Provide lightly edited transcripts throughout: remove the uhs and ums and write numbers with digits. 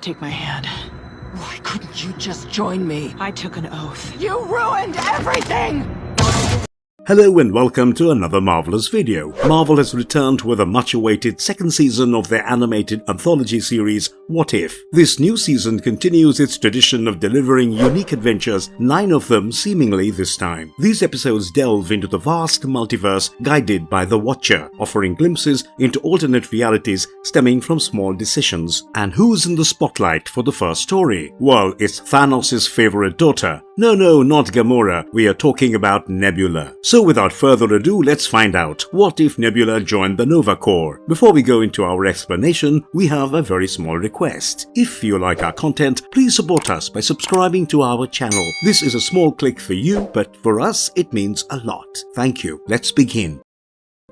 Take my hand. Why couldn't you just join me? I took an oath. You ruined everything! Hello and welcome to another Marvelous video. Marvel has returned with a much-awaited second season of their animated anthology series, What If? This new season continues its tradition of delivering unique adventures, 9 of them seemingly this time. These episodes delve into the vast multiverse guided by the Watcher, offering glimpses into alternate realities stemming from small decisions. And who's in the spotlight for the first story? Well, it's Thanos' favorite daughter. No, not Gamora. We are talking about Nebula. So without further ado, let's find out. What if Nebula joined the Nova Corps? Before we go into our explanation, we have a very small request. If you like our content, please support us by subscribing to our channel. This is a small click for you, but for us, it means a lot. Thank you. Let's begin.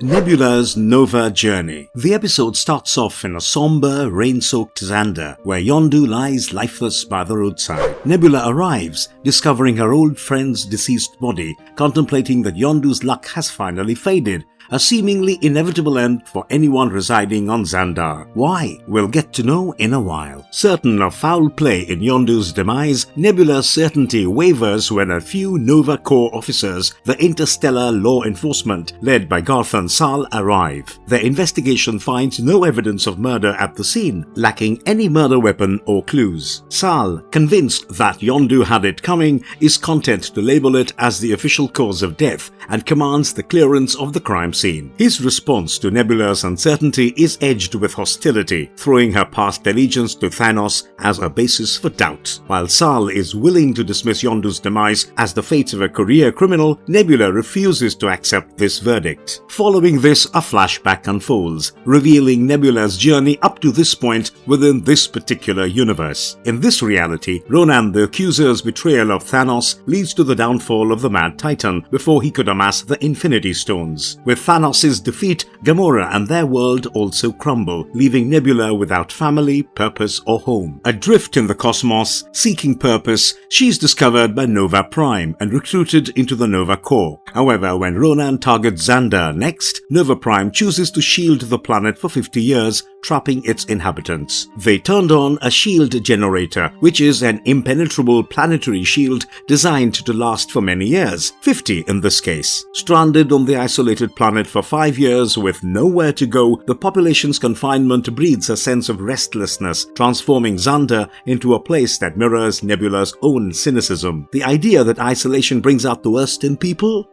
Nebula's Nova Journey. The episode starts off in a somber, rain-soaked Xandar, where Yondu lies lifeless by the roadside. Nebula arrives, discovering her old friend's deceased body, contemplating that Yondu's luck has finally faded, a seemingly inevitable end for anyone residing on Xandar. Why? We'll get to know in a while. Certain of foul play in Yondu's demise, Nebula's certainty wavers when a few Nova Corps officers, the interstellar law enforcement led by Garth and Sal, arrive. Their investigation finds no evidence of murder at the scene, lacking any murder weapon or clues. Sal, convinced that Yondu had it coming, is content to label it as the official cause of death and commands the clearance of the crime scene. His response to Nebula's uncertainty is edged with hostility, throwing her past allegiance to Thanos as a basis for doubt. While Sal is willing to dismiss Yondu's demise as the fate of a career criminal, Nebula refuses to accept this verdict. Following this, a flashback unfolds, revealing Nebula's journey up to this point within this particular universe. In this reality, Ronan the Accuser's betrayal of Thanos leads to the downfall of the Mad Titan before he could amass the Infinity Stones. With Thanos' defeat, Gamora and their world also crumble, leaving Nebula without family, purpose, or home. Adrift in the cosmos, seeking purpose, she's discovered by Nova Prime and recruited into the Nova Corps. However, when Ronan targets Xandar next, Nova Prime chooses to shield the planet for 50 years, trapping its inhabitants. They turned on a shield generator, which is an impenetrable planetary shield designed to last for many years, 50 in this case. Stranded on the isolated planet for 5 years with nowhere to go, the population's confinement breeds a sense of restlessness, transforming Xandar into a place that mirrors Nebula's own cynicism. The idea that isolation brings out the worst in people?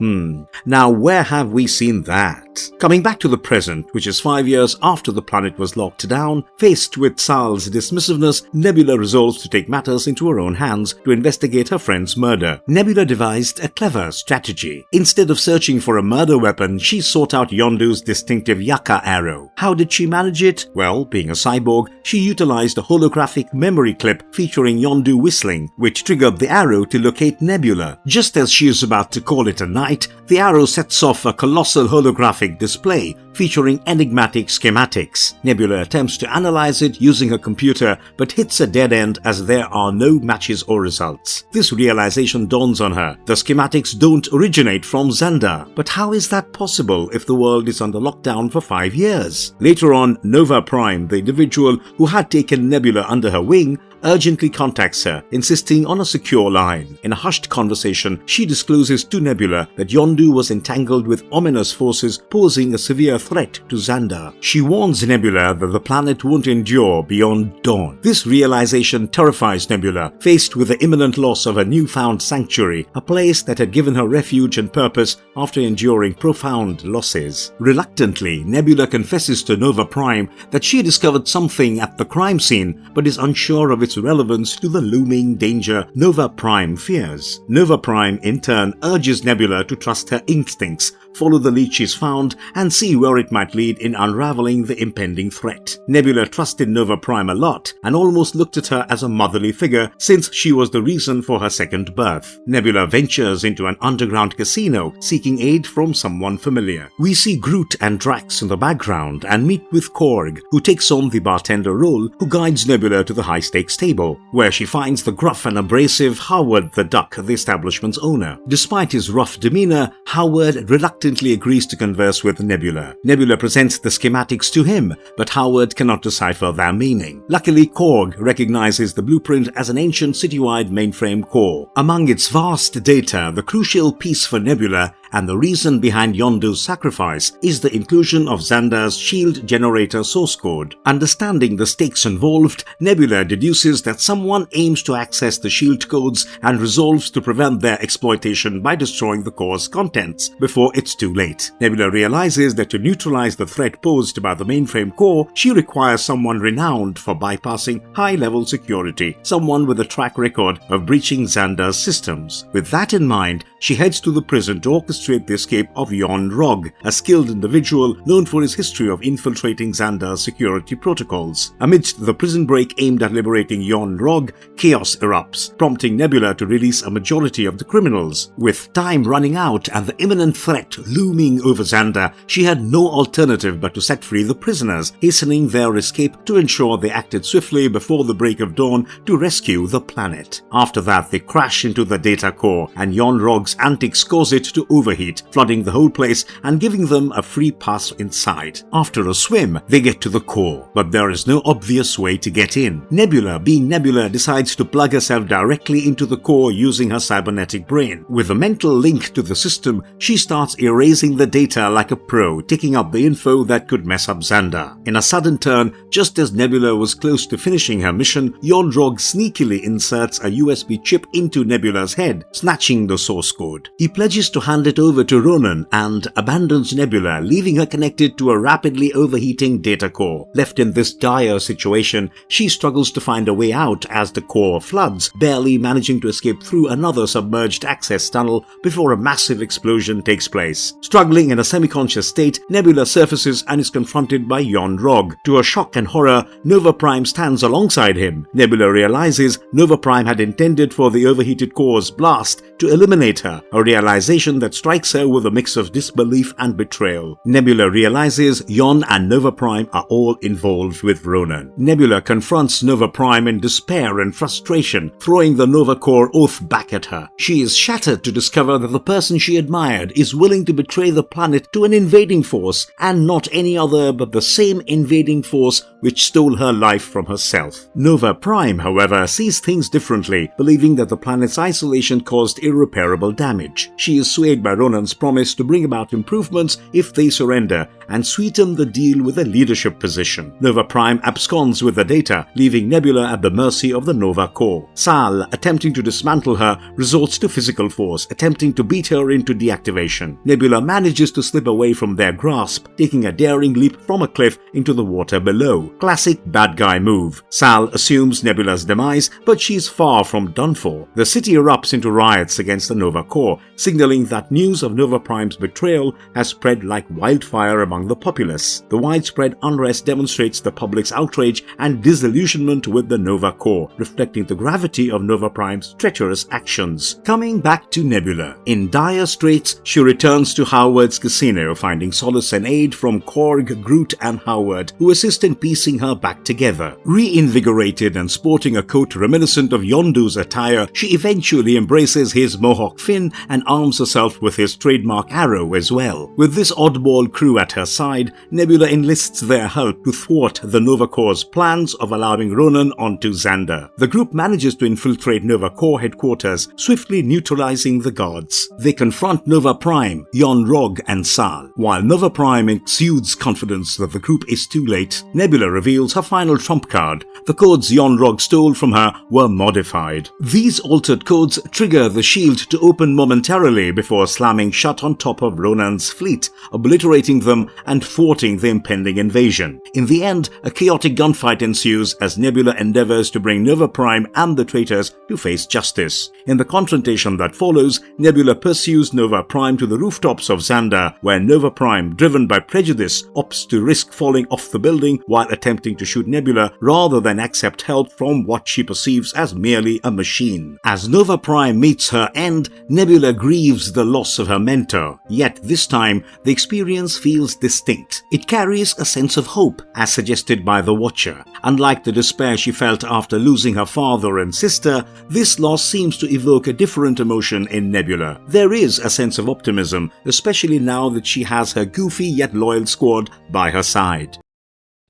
Now where have we seen that? Coming back to the present, which is 5 years after the planet was locked down, faced with Sal's dismissiveness, Nebula resolves to take matters into her own hands to investigate her friend's murder. Nebula devised a clever strategy. Instead of searching for a murder weapon, she sought out Yondu's distinctive Yaka arrow. How did she manage it? Well, being a cyborg, she utilized a holographic memory clip featuring Yondu whistling, which triggered the arrow to locate Nebula. Just as she is about to call it a night, the arrow sets off a colossal holographic display featuring enigmatic schematics. Nebula attempts to analyze it using her computer but hits a dead end as there are no matches or results. This realization dawns on her. The schematics don't originate from Xandar. But how is that possible if the world is under lockdown for 5 years? Later on, Nova Prime, the individual who had taken Nebula under her wing, urgently contacts her, insisting on a secure line. In a hushed conversation, she discloses to Nebula that Yondu was entangled with ominous forces posing a severe threat to Xandar. She warns Nebula that the planet won't endure beyond dawn. This realization terrifies Nebula, faced with the imminent loss of her newfound sanctuary, a place that had given her refuge and purpose after enduring profound losses. Reluctantly, Nebula confesses to Nova Prime that she discovered something at the crime scene but is unsure of its relevance to the looming danger Nova Prime fears. Nova Prime in turn urges Nebula to trust her instincts, follow the lead she's found, and see where it might lead in unraveling the impending threat. Nebula trusted Nova Prime a lot and almost looked at her as a motherly figure since she was the reason for her second birth. Nebula ventures into an underground casino seeking aid from someone familiar. We see Groot and Drax in the background and meet with Korg, who takes on the bartender role, who guides Nebula to the high-stakes table, where she finds the gruff and abrasive Howard the Duck, the establishment's owner. Despite his rough demeanor, Howard reluctantly agrees to converse converse with Nebula. Nebula presents the schematics to him, but Howard cannot decipher their meaning. Luckily, Korg recognizes the blueprint as an ancient citywide mainframe core. Among its vast data, the crucial piece for Nebula and the reason behind Yondu's sacrifice is the inclusion of Xandar's shield generator source code. Understanding the stakes involved, Nebula deduces that someone aims to access the shield codes and resolves to prevent their exploitation by destroying the core's contents before it's too late. Nebula realizes that to neutralize the threat posed by the mainframe core, she requires someone renowned for bypassing high-level security, someone with a track record of breaching Xandar's systems. With that in mind, she heads to the prison to orchestrate the escape of Yon Rog, a skilled individual known for his history of infiltrating Xandar's security protocols. Amidst the prison break aimed at liberating Yon Rog, chaos erupts, prompting Nebula to release a majority of the criminals. With time running out and the imminent threat looming over Xandar, she had no alternative but to set free the prisoners, hastening their escape to ensure they acted swiftly before the break of dawn to rescue the planet. After that, they crash into the data core, and Yon Rog's antics cause it to overheat, flooding the whole place and giving them a free pass inside. After a swim, they get to the core, but there is no obvious way to get in. Nebula, being Nebula, decides to plug herself directly into the core using her cybernetic brain. With a mental link to the system, she starts erasing the data like a pro, taking up the info that could mess up Xandar. In a sudden turn, just as Nebula was close to finishing her mission, Yon Rog sneakily inserts a USB chip into Nebula's head, snatching the source code. He pledges to hand it over to Ronan and abandons Nebula, leaving her connected to a rapidly overheating data core. Left in this dire situation, she struggles to find a way out as the core floods, barely managing to escape through another submerged access tunnel before a massive explosion takes place. Struggling in a semi-conscious state, Nebula surfaces and is confronted by Yon Rog. To her shock and horror, Nova Prime stands alongside him. Nebula realizes Nova Prime had intended for the overheated core's blast to eliminate her, a realization that strikes her with a mix of disbelief and betrayal. Nebula realizes Yon and Nova Prime are all involved with Ronan. Nebula confronts Nova Prime in despair and frustration, throwing the Nova Core oath back at her. She is shattered to discover that the person she admired is willing to betray the planet to an invading force, and not any other but the same invading force which stole her life from herself. Nova Prime, however, sees things differently, believing that the planet's isolation caused irreparable damage. She is swayed by Ronan's promise to bring about improvements if they surrender, and sweeten the deal with a leadership position. Nova Prime absconds with the data, leaving Nebula at the mercy of the Nova Core. Sal, attempting to dismantle her, resorts to physical force, attempting to beat her into deactivation. Nebula manages to slip away from their grasp, taking a daring leap from a cliff into the water below. Classic bad guy move. Sal assumes Nebula's demise, but she's far from done for. The city erupts into riots against the Nova Core, signaling that news of Nova Prime's betrayal has spread like wildfire among the populace. The widespread unrest demonstrates the public's outrage and disillusionment with the Nova Core, reflecting the gravity of Nova Prime's treacherous actions. Coming back to Nebula. In dire straits, she returns to Howard's casino, finding solace and aid from Korg, Groot, and Howard, who assist in piecing her back together. Reinvigorated and sporting a coat reminiscent of Yondu's attire, she eventually embraces his mohawk fin and arms herself with his trademark arrow as well. With this oddball crew at her side, Nebula enlists their help to thwart the Nova Core's plans of allowing Ronan onto Xandar. The group manages to infiltrate Nova Core headquarters, swiftly neutralizing the guards. They confront Nova Prime, Yon Rog, and Sal. While Nova Prime exudes confidence that the group is too late, Nebula reveals her final trump card. The codes Yon Rog stole from her were modified. These altered codes trigger the shield to open momentarily before slamming shut on top of Ronan's fleet, obliterating them and thwarting the impending invasion. In the end, a chaotic gunfight ensues as Nebula endeavors to bring Nova Prime and the traitors to face justice. In the confrontation that follows, Nebula pursues Nova Prime to the rooftops of Xandar, where Nova Prime, driven by prejudice, opts to risk falling off the building while attempting to shoot Nebula rather than accept help from what she perceives as merely a machine. As Nova Prime meets her end, Nebula grieves the loss of her mentor, yet this time the experience feels distinct. It carries a sense of hope, as suggested by the Watcher. Unlike the despair she felt after losing her father and sister, this loss seems to evoke a different emotion in Nebula. There is a sense of optimism, especially now that she has her goofy yet loyal squad by her side.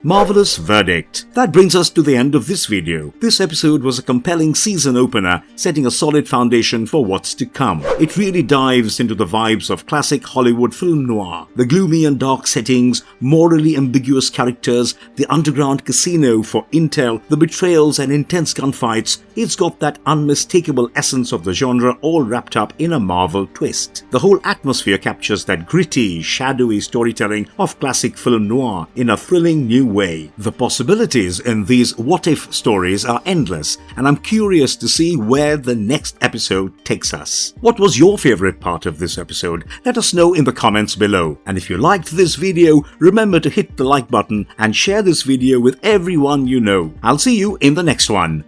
Marvelous verdict. That brings us to the end of this video. This episode was a compelling season opener, setting a solid foundation for what's to come. It really dives into the vibes of classic Hollywood film noir. The gloomy and dark settings, morally ambiguous characters, the underground casino for intel, the betrayals and intense gunfights. It's got that unmistakable essence of the genre all wrapped up in a Marvel twist. The whole atmosphere captures that gritty, shadowy storytelling of classic film noir in a thrilling new way. The possibilities in these what-if stories are endless, and I'm curious to see where the next episode takes us. What was your favorite part of this episode? Let us know in the comments below. And if you liked this video, remember to hit the like button and share this video with everyone you know. I'll see you in the next one.